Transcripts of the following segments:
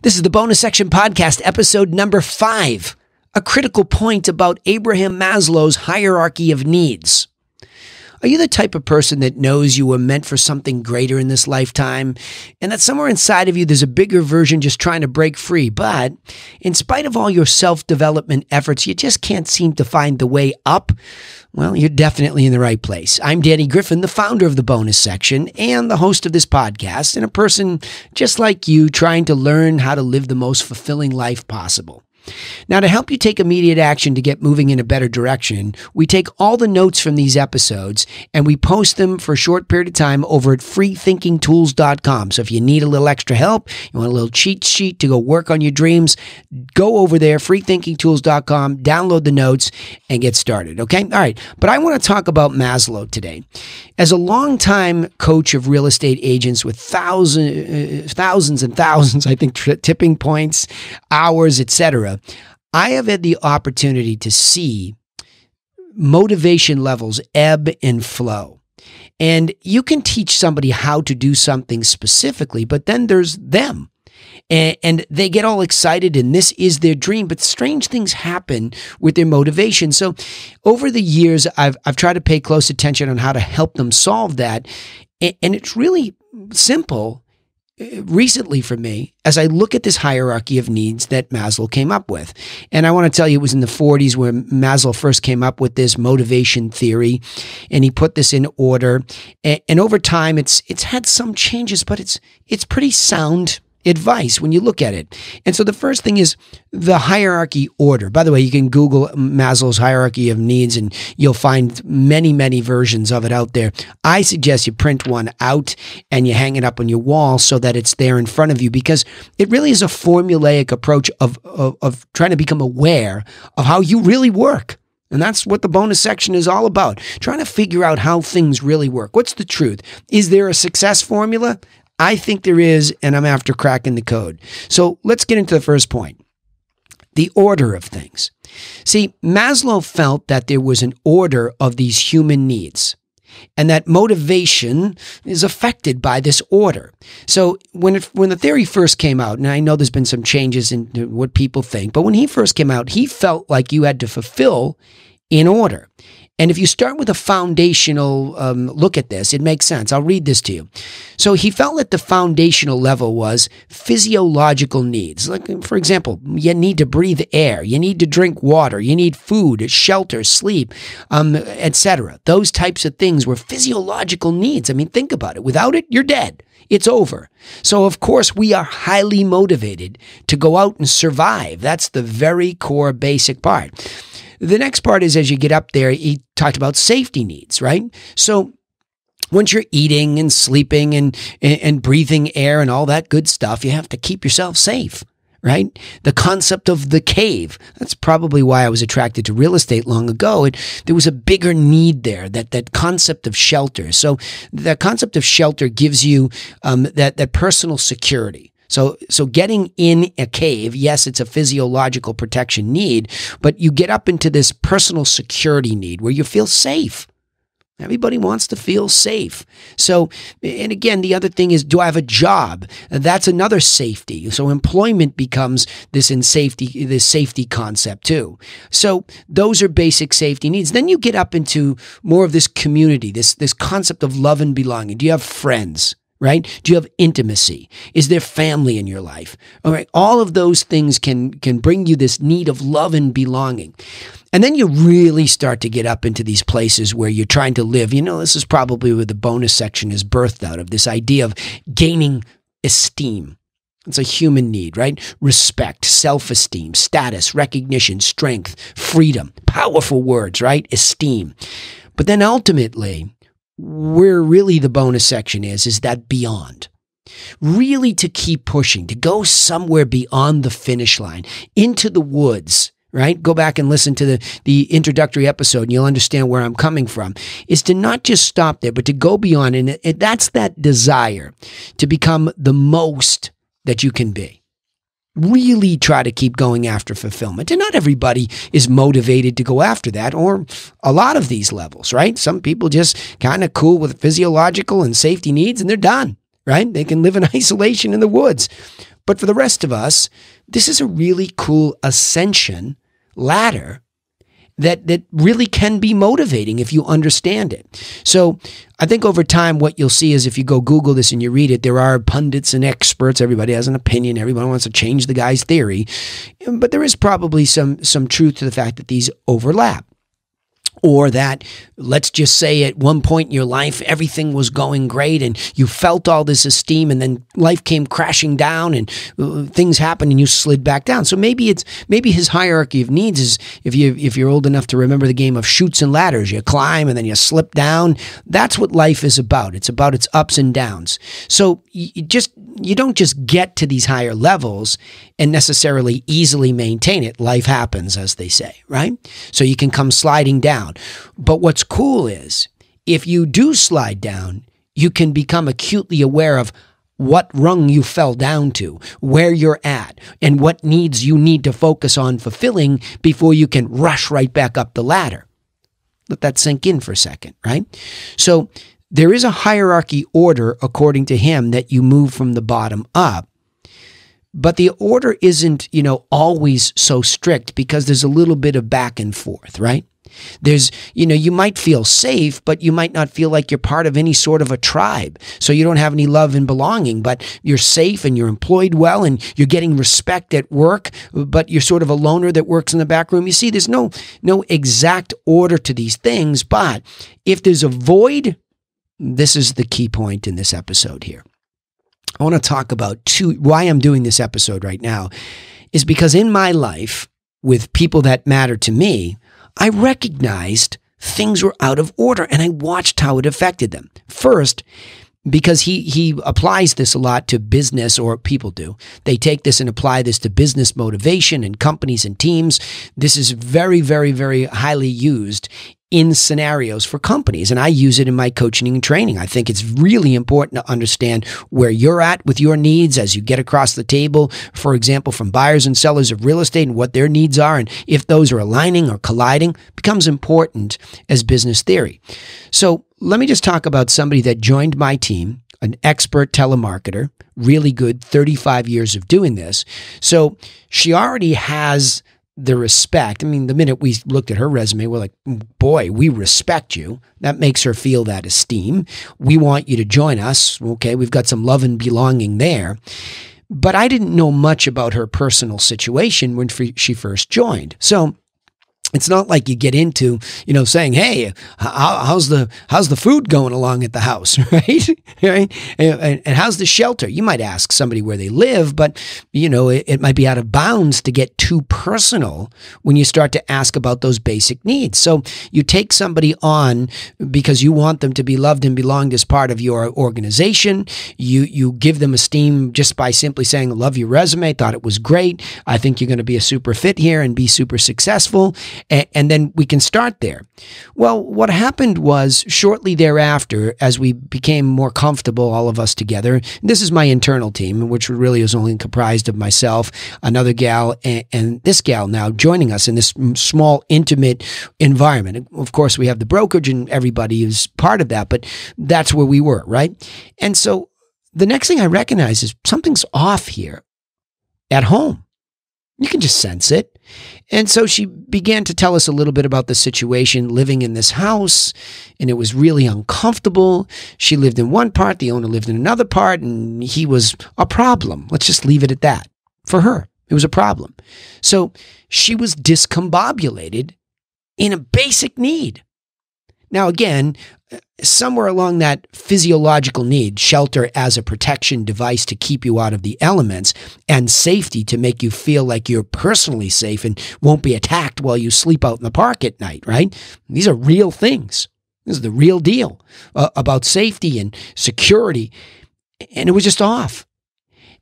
This is the Bonus Section Podcast, episode number 5, a critical point about Abraham Maslow's hierarchy of needs. Are you the type of person that knows you were meant for something greater in this lifetime, and that somewhere inside of you there's a bigger version just trying to break free, but in spite of all your self-development efforts, you just can't seem to find the way up? Well, you're definitely in the right place. I'm Danny Griffin, the founder of the Bonus Section and the host of this podcast, and a person just like you trying to learn how to live the most fulfilling life possible. Now, to help you take immediate action to get moving in a better direction, we take all the notes from these episodes and we post them for a short period of time over at freethinkingtools.com. So if you need a little extra help, you want a little cheat sheet to go work on your dreams, go over there, freethinkingtools.com, download the notes, and get started, okay? All right, but I want to talk about Maslow today. As a longtime coach of real estate agents with thousands and thousands, I think, tipping points, hours, etc., I have had the opportunity to see motivation levels ebb and flow. And you can teach somebody how to do something specifically, but then there's them. And they get all excited and this is their dream, but strange things happen with their motivation. So over the years, I've tried to pay close attention on how to help them solve that. And it's really simple recently for me as I look at this hierarchy of needs that Maslow came up with. And I want to tell you, it was in the 40s where Maslow first came up with this motivation theory, and he put this in order. And over time, it's had some changes, but it's pretty sound advice when you look at it. And so the first thing is the hierarchy order. By the way, you can Google Maslow's hierarchy of needs and you'll find many, many versions of it out there. I suggest you print one out and you hang it up on your wall so that it's there in front of you, because it really is a formulaic approach of trying to become aware of how you really work. And that's what the bonus section is all about, trying to figure out how things really work. What's the truth? Is there a success formula? I think there is, and I'm after cracking the code. So let's get into the first point, the order of things. See, Maslow felt that there was an order of these human needs, and that motivation is affected by this order. So when the theory first came out, and I know there's been some changes in what people think, but when he first came out, he felt like you had to fulfill in order. And if you start with a foundational look at this, it makes sense. I'll read this to you. So he felt that the foundational level was physiological needs. Like, for example, you need to breathe air, you need to drink water, you need food, shelter, sleep, etc. Those types of things were physiological needs. I mean, think about it. Without it, you're dead. It's over. So, of course, we are highly motivated to go out and survive. That's the very core basic part. The next part is, as you get up there, he talked about safety needs, right? So once you're eating and sleeping and breathing air and all that good stuff, you have to keep yourself safe, right? The concept of the cave. That's probably why I was attracted to real estate long ago. There was a bigger need there, that concept of shelter. So that concept of shelter gives you that personal security. So getting in a cave, yes, it's a physiological protection need, but you get up into this personal security need where you feel safe. Everybody wants to feel safe. So, and again, the other thing is, do I have a job? That's another safety. So employment becomes this safety concept too. So those are basic safety needs. Then you get up into more of this community, this concept of love and belonging. Do you have friends? Right? Do you have intimacy? Is there family in your life? All right. All of those things can bring you this need of love and belonging. And then you really start to get up into these places where you're trying to live. You know, this is probably where the bonus section is birthed out of, this idea of gaining esteem. It's a human need, right? Respect, self-esteem, status, recognition, strength, freedom, powerful words, right? Esteem. But then ultimately, where really the bonus section is that beyond. Really to keep pushing, to go somewhere beyond the finish line, into the woods, right? Go back and listen to the introductory episode and you'll understand where I'm coming from, is to not just stop there, but to go beyond. And that's that desire to become the most that you can be. Really try to keep going after fulfillment. And not everybody is motivated to go after that, or a lot of these levels, right? Some people just kind of cool with physiological and safety needs and they're done, right? They can live in isolation in the woods. But for the rest of us, this is a really cool ascension ladder that really can be motivating if you understand it. So I think over time, what you'll see is if you go Google this and you read it, there are pundits and experts. Everybody has an opinion. Everyone wants to change the guy's theory. But there is probably some truth to the fact that these overlap. Or that, let's just say at one point in your life, everything was going great and you felt all this esteem, and then life came crashing down and things happened and you slid back down. So maybe his hierarchy of needs is, if you're old enough to remember the game of chutes and ladders, you climb and then you slip down. That's what life is about. It's about its ups and downs. So you don't just get to these higher levels and necessarily easily maintain it. Life happens, as they say, right? So you can come sliding down. But what's cool is if you do slide down, you can become acutely aware of what rung you fell down to, where you're at, and what needs you need to focus on fulfilling before you can rush right back up the ladder. Let that sink in for a second, right? So there is a hierarchy order, according to him, that you move from the bottom up. But the order isn't, always so strict, because there's a little bit of back and forth, right? There's, you might feel safe, but you might not feel like you're part of any sort of a tribe. So you don't have any love and belonging, but you're safe and you're employed well and you're getting respect at work, but you're sort of a loner that works in the back room. You see, there's no exact order to these things, but if there's a void, this is the key point in this episode here. I want to talk about why I'm doing this episode right now is because in my life, with people that matter to me, I recognized things were out of order and I watched how it affected them. First, because he applies this a lot to business, or people do. They take this and apply this to business motivation and companies and teams. This is very, very, very highly used in scenarios for companies. And I use it in my coaching and training. I think it's really important to understand where you're at with your needs as you get across the table, for example, from buyers and sellers of real estate, and what their needs are. And if those are aligning or colliding, becomes important as business theory. So let me just talk about somebody that joined my team, an expert telemarketer, really good, 35 years of doing this. So she already has the respect. I mean, the minute we looked at her resume, we're like, boy, we respect you. That makes her feel that esteem. We want you to join us. Okay, we've got some love and belonging there. But I didn't know much about her personal situation when she first joined. So it's not like you get into, saying, hey, how's the food going along at the house, right? Right? And how's the shelter? You might ask somebody where they live, but, it might be out of bounds to get too personal when you start to ask about those basic needs. So you take somebody on because you want them to be loved and belonged as part of your organization. You give them esteem just by simply saying, love your resume, thought it was great. I think you're going to be a super fit here and be super successful. And then we can start there. Well, what happened was shortly thereafter, as we became more comfortable, all of us together, this is my internal team, which really is only comprised of myself, another gal, and this gal now joining us in this small, intimate environment. Of course, we have the brokerage and everybody is part of that, but that's where we were, right? And so the next thing I recognize is something's off here at home. You can just sense it. And so she began to tell us a little bit about the situation living in this house, and it was really uncomfortable. She lived in one part, the owner lived in another part, and he was a problem. Let's just leave it at that. For her, it was a problem. So she was discombobulated in a basic need. Now, again, somewhere along that physiological need, shelter as a protection device to keep you out of the elements, and safety to make you feel like you're personally safe and won't be attacked while you sleep out in the park at night, right? These are real things. This is the real deal about safety and security. And it was just off.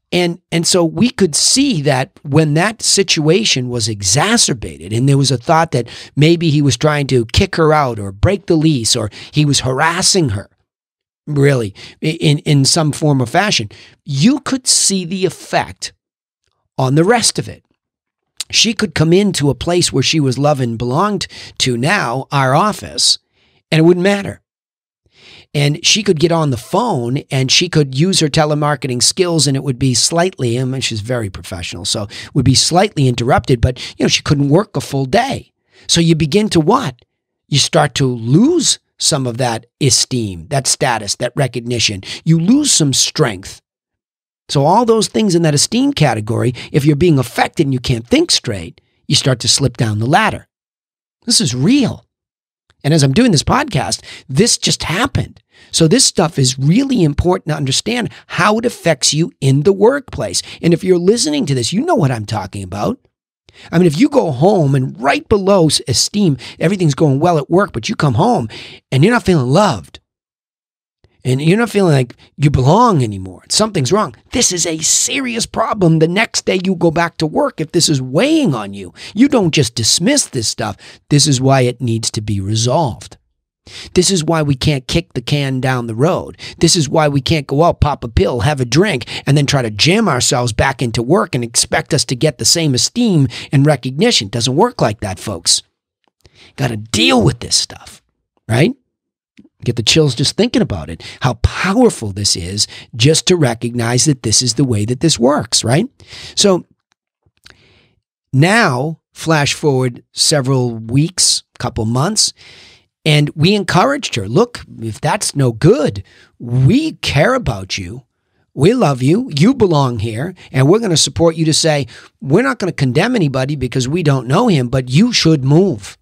And so we could see that when that situation was exacerbated and there was a thought that maybe he was trying to kick her out or break the lease or he was harassing her, really, in some form or fashion, you could see the effect on the rest of it. She could come into a place where she was loved and belonged to now, our office, and it wouldn't matter. And she could get on the phone and she could use her telemarketing skills, and it would be slightly, I mean, she's very professional, so it would be slightly interrupted, but she couldn't work a full day. So you begin to what? You start to lose some of that esteem, that status, that recognition. You lose some strength. So all those things in that esteem category, if you're being affected and you can't think straight, you start to slip down the ladder. This is real. And as I'm doing this podcast, this just happened. So this stuff is really important to understand how it affects you in the workplace. And if you're listening to this, you know what I'm talking about. I mean, if you go home and right below esteem, everything's going well at work, but you come home and you're not feeling loved and you're not feeling like you belong anymore, something's wrong. This is a serious problem the next day you go back to work. If this is weighing on you, you don't just dismiss this stuff. This is why it needs to be resolved. This is why we can't kick the can down the road. This is why we can't go out, pop a pill, have a drink, and then try to jam ourselves back into work and expect us to get the same esteem and recognition. It doesn't work like that, folks. Got to deal with this stuff, right? Get the chills just thinking about it. How powerful this is just to recognize that this is the way that this works, right? So now, flash forward several weeks, couple months, and we encouraged her, look, if that's no good, we care about you. We love you. You belong here. And we're going to support you to say, we're not going to condemn anybody because we don't know him, but you should move.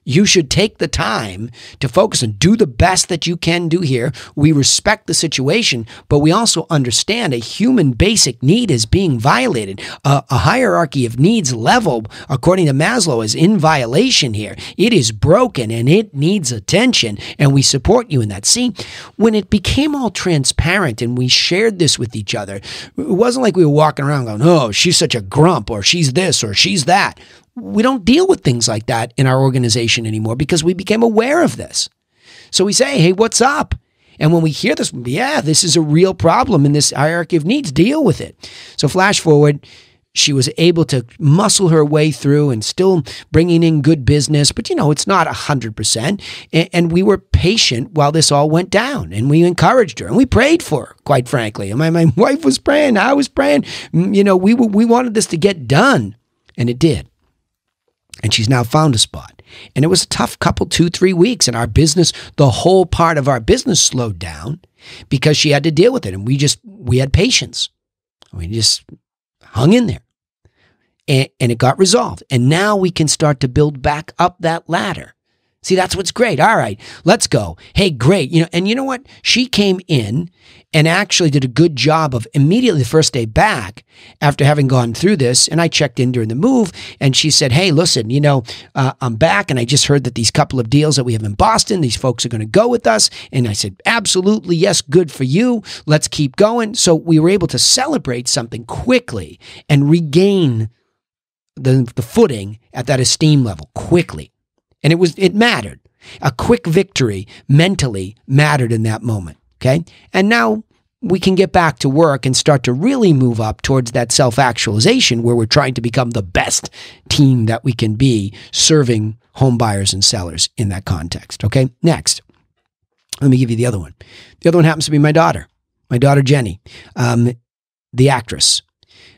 You should take the time to focus and do the best that you can do here. We respect the situation, but we also understand a human basic need is being violated. A hierarchy of needs level, according to Maslow, is in violation here. It is broken and it needs attention, and we support you in that. See, when it became all transparent and we shared this with each other, it wasn't like we were walking around going, oh, she's such a grump, or she's this, or she's that. We don't deal with things like that in our organization anymore because we became aware of this. So we say, hey, what's up? And when we hear this, yeah, this is a real problem in this hierarchy of needs. Deal with it. So flash forward, she was able to muscle her way through and still bringing in good business. But, it's not 100%. And we were patient while this all went down. And we encouraged her. And we prayed for her, quite frankly. And my wife was praying. I was praying. We wanted this to get done. And it did. And she's now found a spot. And it was a tough couple, 2-3 weeks. And our business, the whole part of our business slowed down because she had to deal with it. And we had patience. We just hung in there. And it got resolved. And now we can start to build back up that ladder. See, that's what's great. All right, let's go. Hey, great. And you know what? She came in and actually did a good job of immediately the first day back after having gone through this. And I checked in during the move and she said, hey, listen, I'm back and I just heard that these couple of deals that we have in Boston, these folks are going to go with us. And I said, absolutely. Yes. Good for you. Let's keep going. So we were able to celebrate something quickly and regain the footing at that esteem level quickly. And it mattered. A quick victory mentally mattered in that moment, okay? And now we can get back to work and start to really move up towards that self-actualization where we're trying to become the best team that we can be serving home buyers and sellers in that context, okay? Next, let me give you the other one. The other one happens to be my daughter Jenny, the actress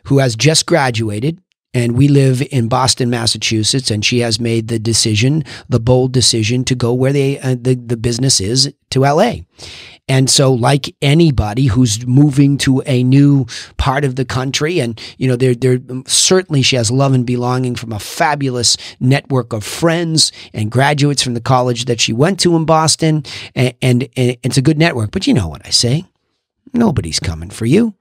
who has just graduated. And we live in Boston, Massachusetts, and she has made the bold decision to go where the business is, to LA. And so like anybody who's moving to a new part of the country, and they're certainly she has love and belonging from a fabulous network of friends and graduates from the college that she went to in Boston, and it's a good network. But you know what I say? Nobody's coming for you.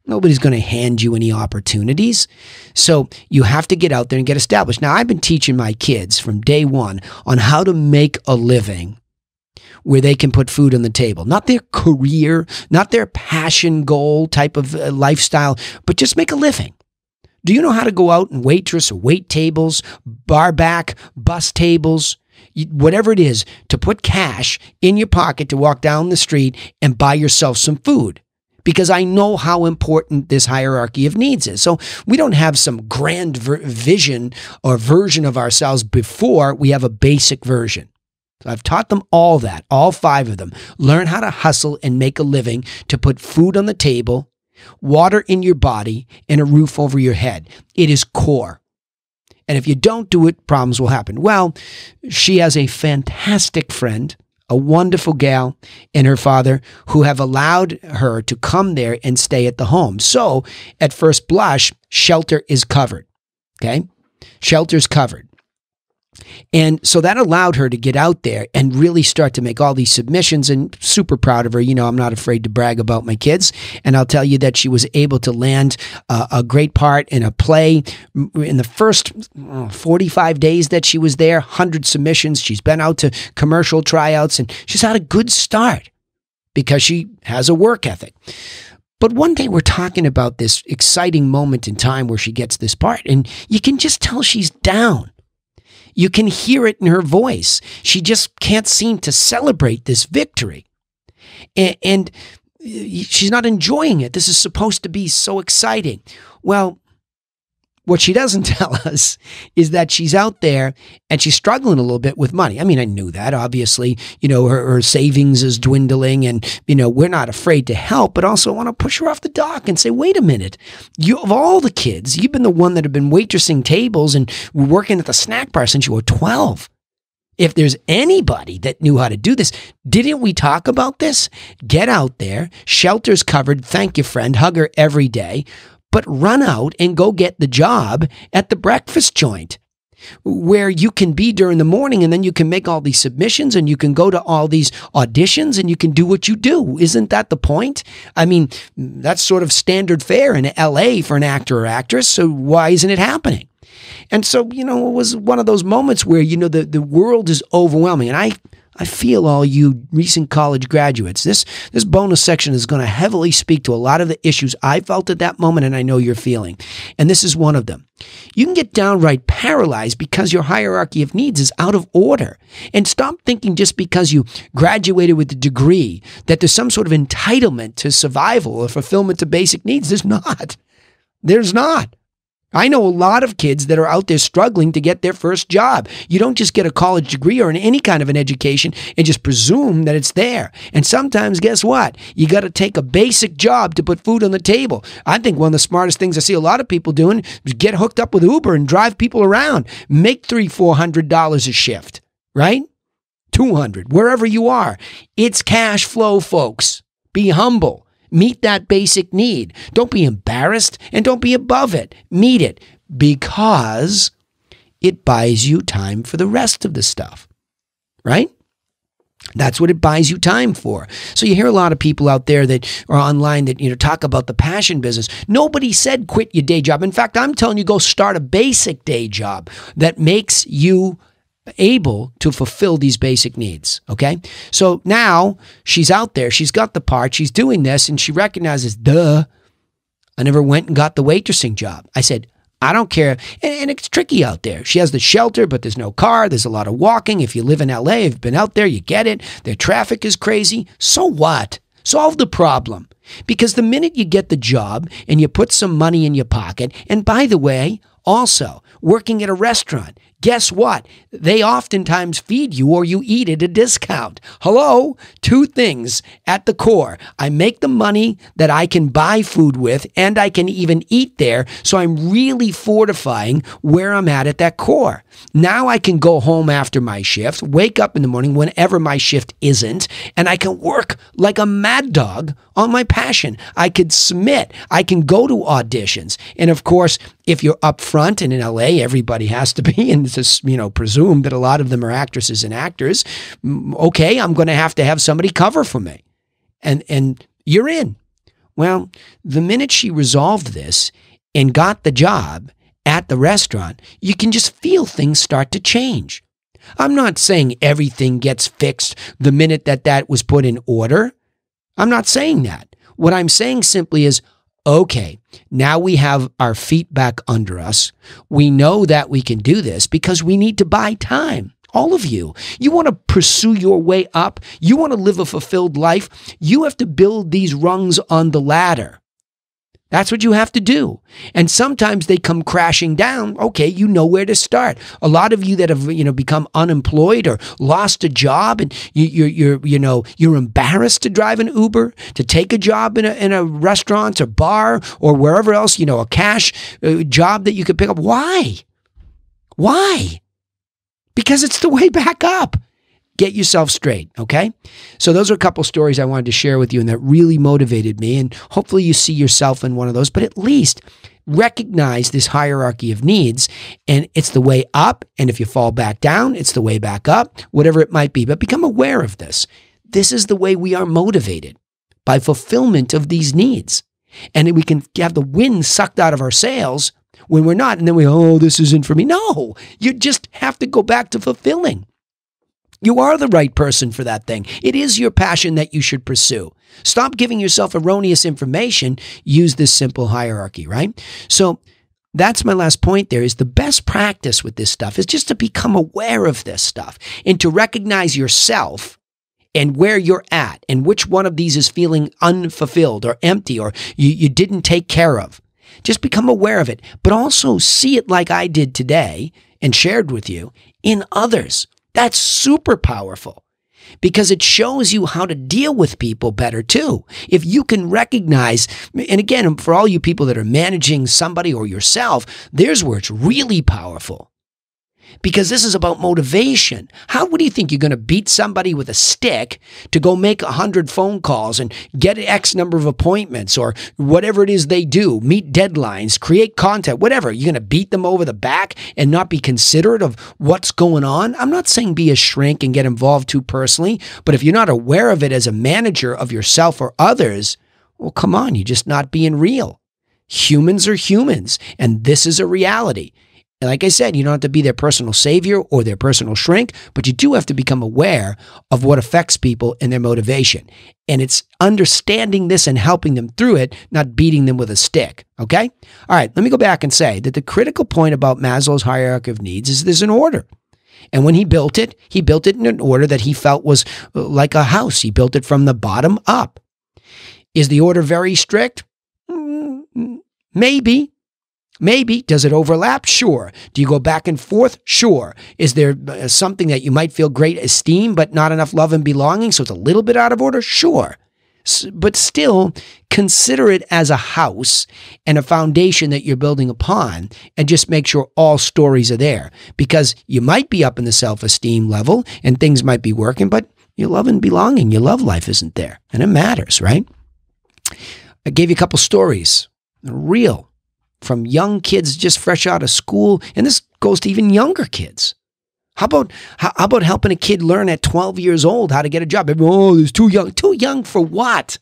Nobody's going to hand you any opportunities. So you have to get out there and get established. Now, I've been teaching my kids from day one on how to make a living where they can put food on the table. Not their career, not their passion goal type of lifestyle, but just make a living. Do you know how to go out and waitress or wait tables, bar back, bus tables, whatever it is, to put cash in your pocket to walk down the street and buy yourself some food? Because I know how important this hierarchy of needs is. So we don't have some grand vision or version of ourselves before we have a basic version. So I've taught them all that, all 5 of them. Learn how to hustle and make a living to put food on the table, water in your body, and a roof over your head. It is core. And if you don't do it, problems will happen. Well, she has a fantastic friend, a wonderful gal, and her father who have allowed her to come there and stay at the home. So at first blush, shelter is covered. Okay? Shelter's covered. And so that allowed her to get out there and really start to make all these submissions, and super proud of her. You know, I'm not afraid to brag about my kids. And I'll tell you that she was able to land a great part in a play in the first 45 days that she was there, 100 submissions. She's been out to commercial tryouts, and she's had a good start because she has a work ethic. But one day we're talking about this exciting moment in time where she gets this part, and you can just tell she's down. You can hear it in her voice. She just can't seem to celebrate this victory. And she's not enjoying it. This is supposed to be so exciting. Well, what she doesn't tell us is that she's out there and she's struggling a little bit with money. I mean, I knew that, obviously. You know, her savings is dwindling, and, you know, we're not afraid to help, but also want to push her off the dock and say, wait a minute. You, of all the kids, you've been the one that have been waitressing tables and working at the snack bar since you were 12. If there's anybody that knew how to do this, didn't we talk about this? Get out there. Shelter's covered. Thank you, friend. Hug her every day. But run out and go get the job at the breakfast joint where you can be during the morning, and then you can make all these submissions and you can go to all these auditions and you can do what you do. Isn't that the point? I mean, that's sort of standard fare in LA for an actor or actress. So why isn't it happening? And so, you know, it was one of those moments where, you know, the world is overwhelming. And I feel all you recent college graduates, this bonus section is going to heavily speak to a lot of the issues I felt at that moment, and I know you're feeling. And this is one of them. You can get downright paralyzed because your hierarchy of needs is out of order. And stop thinking just because you graduated with a degree that there's some sort of entitlement to survival or fulfillment of basic needs. There's not. There's not. I know a lot of kids that are out there struggling to get their first job. You don't just get a college degree or any kind of an education and just presume that it's there. And sometimes, guess what? You got to take a basic job to put food on the table. I think one of the smartest things I see a lot of people doing is get hooked up with Uber and drive people around. Make $300-400 a shift, right? $200, wherever you are. It's cash flow, folks. Be humble. Meet that basic need. Don't be embarrassed and don't be above it. Meet it because it buys you time for the rest of the stuff, right? That's what it buys you time for. So you hear a lot of people out there that are online that, you know, talk about the passion business. Nobody said quit your day job. In fact, I'm telling you, go start a basic day job that makes you able to fulfill these basic needs. Okay. So now she's out there, she's got the part, she's doing this, and she recognizes, duh, I never went and got the waitressing job. I said, I don't care. And it's tricky out there. She has the shelter, but there's no car. There's a lot of walking. If you live in LA, if you've been out there, you get it. Their traffic is crazy. So what? Solve the problem. Because the minute you get the job and you put some money in your pocket, and by the way, also working at a restaurant, guess what? They oftentimes feed you or you eat at a discount. Hello? Two things at the core. I make the money that I can buy food with, and I can even eat there. So I'm really fortifying where I'm at that core. Now I can go home after my shift, wake up in the morning whenever my shift isn't, and I can work like a mad dog on my passion. I could submit. I can go to auditions. And of course, if you're up front, and in LA, everybody has to be, and it's just, presumed that a lot of them are actresses and actors, okay, I'm going to have somebody cover for me. And you're in. Well, the minute she resolved this and got the job at the restaurant, you can just feel things start to change. I'm not saying everything gets fixed the minute that was put in order. I'm not saying that. What I'm saying simply is, okay, now we have our feet back under us. We know that we can do this because we need to buy time. All of you. You want to pursue your way up. You want to live a fulfilled life. You have to build these rungs on the ladder. That's what you have to do. And sometimes they come crashing down. Okay, you know where to start. A lot of you that have, become unemployed or lost a job, and you're embarrassed to drive an Uber, to take a job in a restaurant or bar or wherever else, a cash job that you could pick up. Why? Why? Because it's the way back up. Get yourself straight, okay? So those are a couple stories I wanted to share with you and that really motivated me, and hopefully you see yourself in one of those, but at least recognize this hierarchy of needs, and it's the way up, and if you fall back down, it's the way back up, whatever it might be, but become aware of this. This is the way we are motivated, by fulfillment of these needs, and we can have the wind sucked out of our sails when we're not, and then this isn't for me. No, you just have to go back to fulfilling. You are the right person for that thing. It is your passion that you should pursue. Stop giving yourself erroneous information. Use this simple hierarchy, right? So that's my last point there, is the best practice with this stuff is just to become aware of this stuff and to recognize yourself and where you're at and which one of these is feeling unfulfilled or empty or you didn't take care of. Just become aware of it, but also see it like I did today and shared with you in others. That's super powerful because it shows you how to deal with people better too. If you can recognize, and again, for all you people that are managing somebody or yourself, there's where it's really powerful. Because this is about motivation. How would you think you're going to beat somebody with a stick to go make 100 phone calls and get X number of appointments or whatever it is they do, meet deadlines, create content, whatever? You're going to beat them over the back and not be considerate of what's going on? I'm not saying be a shrink and get involved too personally, but if you're not aware of it as a manager of yourself or others, well, come on, you're just not being real. Humans are humans, and this is a reality. And like I said, you don't have to be their personal savior or their personal shrink, but you do have to become aware of what affects people and their motivation. And it's understanding this and helping them through it, not beating them with a stick. Okay? All right, let me go back and say that the critical point about Maslow's hierarchy of needs is there's an order. And when he built it in an order that he felt was like a house. He built it from the bottom up. Is the order very strict? Maybe. Maybe. Does it overlap? Sure. Do you go back and forth? Sure. Is there something that you might feel great esteem but not enough love and belonging, so it's a little bit out of order? Sure. But still, consider it as a house and a foundation that you're building upon, and just make sure all stories are there, because you might be up in the self-esteem level and things might be working, but your love and belonging, your love life isn't there, and it matters, right? I gave you a couple stories, real, from young kids just fresh out of school, and this goes to even younger kids. How about helping a kid learn at 12 years old how to get a job? Oh, it's too young. Too young for what?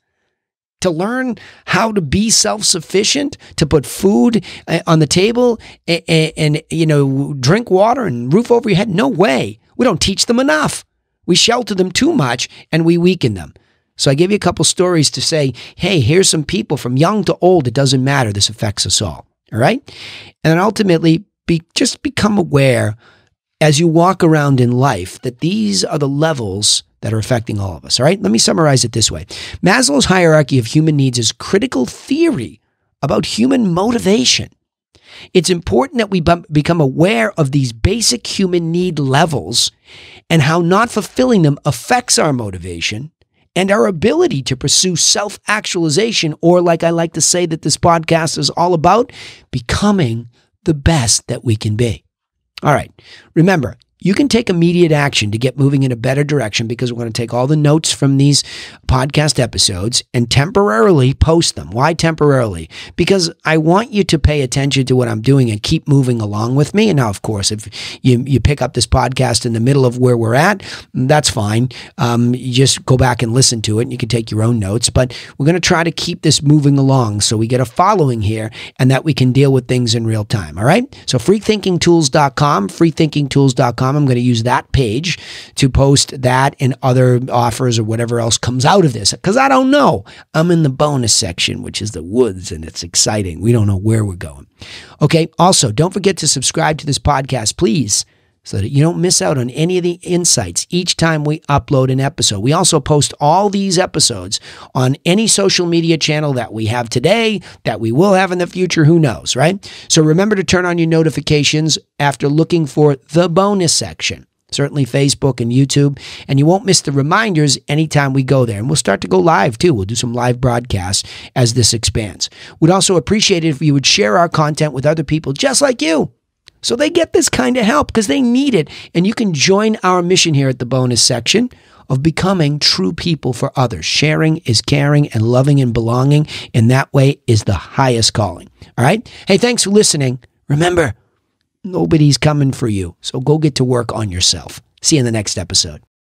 To learn how to be self-sufficient, to put food on the table and drink water and roof over your head? No way. We don't teach them enough. We shelter them too much and we weaken them. So I gave you a couple stories to say, hey, here's some people from young to old. It doesn't matter. This affects us all. All right? And then ultimately, just become aware as you walk around in life that these are the levels that are affecting all of us. All right? Let me summarize it this way. Maslow's hierarchy of human needs is critical theory about human motivation. It's important that we become aware of these basic human need levels and how not fulfilling them affects our motivation and our ability to pursue self-actualization, or like I like to say that this podcast is all about, becoming the best that we can be. All right. Remember, you can take immediate action to get moving in a better direction, because we're going to take all the notes from these podcast episodes and temporarily post them. Why temporarily? Because I want you to pay attention to what I'm doing and keep moving along with me. And now, of course, if you pick up this podcast in the middle of where we're at, that's fine. You just go back and listen to it and you can take your own notes. But we're going to try to keep this moving along so we get a following here and that we can deal with things in real time. All right? So freethinkingtools.com, freethinkingtools.com. I'm going to use that page to post that and other offers or whatever else comes out of this, because I don't know. I'm in the bonus section, which is the woods, and it's exciting. We don't know where we're going. Okay. Also, don't forget to subscribe to this podcast, please. so that you don't miss out on any of the insights each time we upload an episode. We also post all these episodes on any social media channel that we have today, that we will have in the future, who knows, right? So remember to turn on your notifications after looking for the bonus section. Certainly Facebook and YouTube, and you won't miss the reminders anytime we go there. And we'll start to go live too. We'll do some live broadcasts as this expands. We'd also appreciate it if you would share our content with other people just like you, so they get this kind of help because they need it. And you can join our mission here at the bonus section of becoming true people for others. Sharing is caring, and loving and belonging in that way is the highest calling. All right? Hey, thanks for listening. Remember, nobody's coming for you. So go get to work on yourself. See you in the next episode.